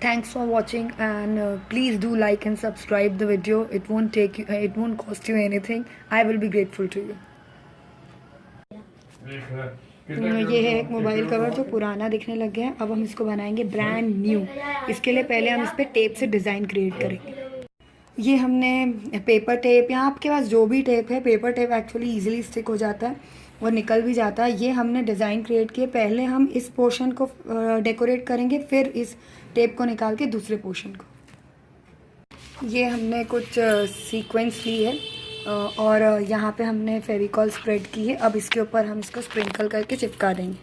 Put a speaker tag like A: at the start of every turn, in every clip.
A: Thanks for watching, and please do like and subscribe the video. It won't cost you anything. I will be grateful to you. ये है एक mobile cover जो पुराना दिखने लग गया है। अब हम इसको बनाएंगे ब्रांड न्यू। इसके लिए पहले हम इस पर टेप से डिज़ाइन क्रिएट करेंगे। ये हमने पेपर टेप, या आपके पास जो भी टेप है, paper tape actually easily stick हो जाता है और निकल भी जाता है। ये हमने डिज़ाइन क्रिएट किए। पहले हम इस पोर्शन को डेकोरेट करेंगे, फिर इस टेप को निकाल के दूसरे पोर्शन को। ये हमने कुछ सीक्वेंस ली है और यहाँ पे हमने फेविकॉल स्प्रेड की है। अब इसके ऊपर हम इसको स्प्रिंकल करके चिपका देंगे।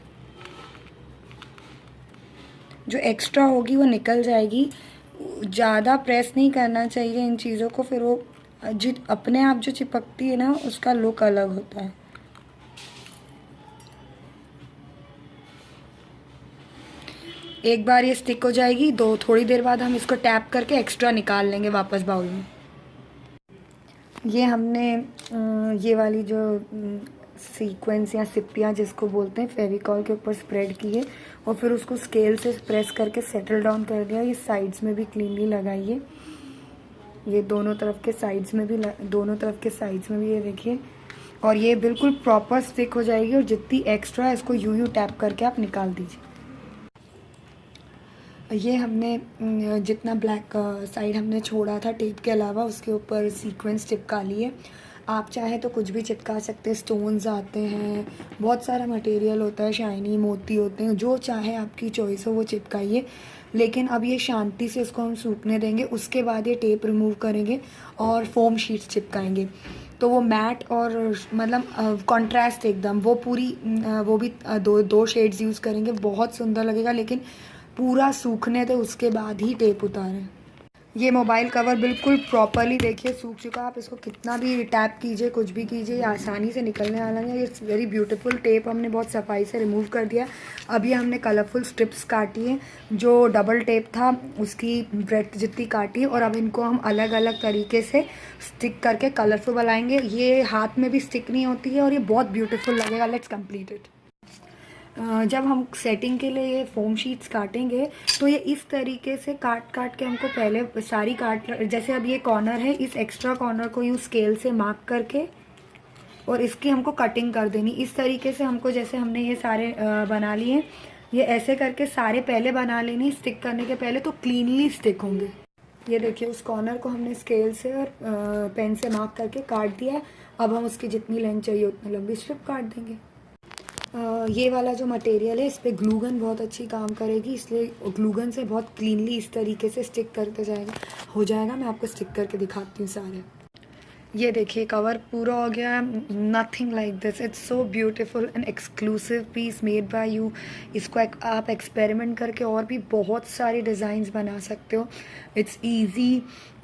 A: जो एक्स्ट्रा होगी वो निकल जाएगी। ज़्यादा प्रेस नहीं करना चाहिए इन चीज़ों को, फिर वो अपने आप जो चिपकती है ना, उसका लुक अलग होता है। एक बार ये स्टिक हो जाएगी, थोड़ी देर बाद हम इसको टैप करके एक्स्ट्रा निकाल लेंगे वापस बाउल में। ये हमने ये वाली जो सीक्वेंस या सिप्पियाँ जिसको बोलते हैं, फेविकॉल के ऊपर स्प्रेड की है और फिर उसको स्केल से प्रेस करके सेटल डाउन कर दिया। ये साइड्स में भी क्लीनली लगाइए। ये दोनों तरफ के साइड्स में भी ये देखिए। और ये बिल्कुल प्रॉपर स्टिक हो जाएगी। और जितनी एक्स्ट्रा है इसको यूं टैप करके आप निकाल दीजिए। ये हमने जितना ब्लैक साइड हमने छोड़ा था टेप के अलावा, उसके ऊपर सीक्वेंस चिपका लिए। आप चाहे तो कुछ भी चिपका सकते हैं। स्टोन्स आते हैं, बहुत सारा मटेरियल होता है, शाइनी मोती होते हैं, जो चाहे आपकी चॉइस हो वो चिपकाइए। लेकिन अब ये शांति से इसको हम सूखने देंगे। उसके बाद ये टेप रिमूव करेंगे और फोम शीट्स चिपकाएंगे। तो वो मैट और मतलब कॉन्ट्रास्ट एकदम, वो पूरी वो भी दो शेड्स यूज़ करेंगे, बहुत सुंदर लगेगा। लेकिन पूरा सूखने दे, उसके बाद ही टेप उतारें। ये मोबाइल कवर बिल्कुल प्रॉपरली देखिए सूख चुका। आप इसको कितना भी टैप कीजिए, कुछ भी कीजिए, ये आसानी से निकलने वाला है। It's very beautiful. टेप हमने बहुत सफाई से रिमूव कर दिया। अब ये हमने कलरफुल स्ट्रिप्स काटी है। जो डबल टेप था उसकी ब्रेथ जितनी काटी, और अब इनको हम अलग अलग तरीके से स्टिक करके कलरफुल बनाएंगे। ये हाथ में भी स्टिक नहीं होती है और ये बहुत ब्यूटीफुल लगेगा। Let's complete it. जब हम सेटिंग के लिए ये फोम शीट्स काटेंगे तो ये इस तरीके से काट के हमको पहले सारी जैसे अब ये कॉर्नर है, इस एक्स्ट्रा कॉर्नर को यूँ स्केल से मार्क करके और इसकी हमको कटिंग कर देनी। इस तरीके से हमको, जैसे हमने ये सारे बना लिए, ये ऐसे करके सारे पहले बना लेनी स्टिक करने के पहले, तो क्लीनली स्टिक होंगे। ये देखिए, उस कॉर्नर को हमने स्केल से और पेन से मार्क करके काट दिया है। अब हम उसकी जितनी लेंथ चाहिए उतनी लंबी स्ट्रिप काट देंगे। ये वाला जो मटेरियल है इस पर ग्लूगन बहुत अच्छी काम करेगी, इसलिए ग्लूगन से बहुत क्लीनली इस तरीके से स्टिक करते हो जाएगा। मैं आपको स्टिक करके दिखाती हूँ सारे। ये देखिए, कवर पूरा हो गया। Nothing like this, it's so beautiful and exclusive piece made by you. इसको आप एक्सपेरिमेंट करके और भी बहुत सारी डिज़ाइंस बना सकते हो। It's easy,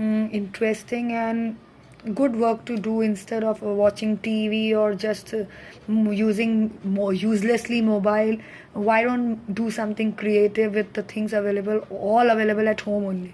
A: interesting and good work to do instead of watching TV or just using uselessly mobile. Why don't do something creative with the things all available at home only?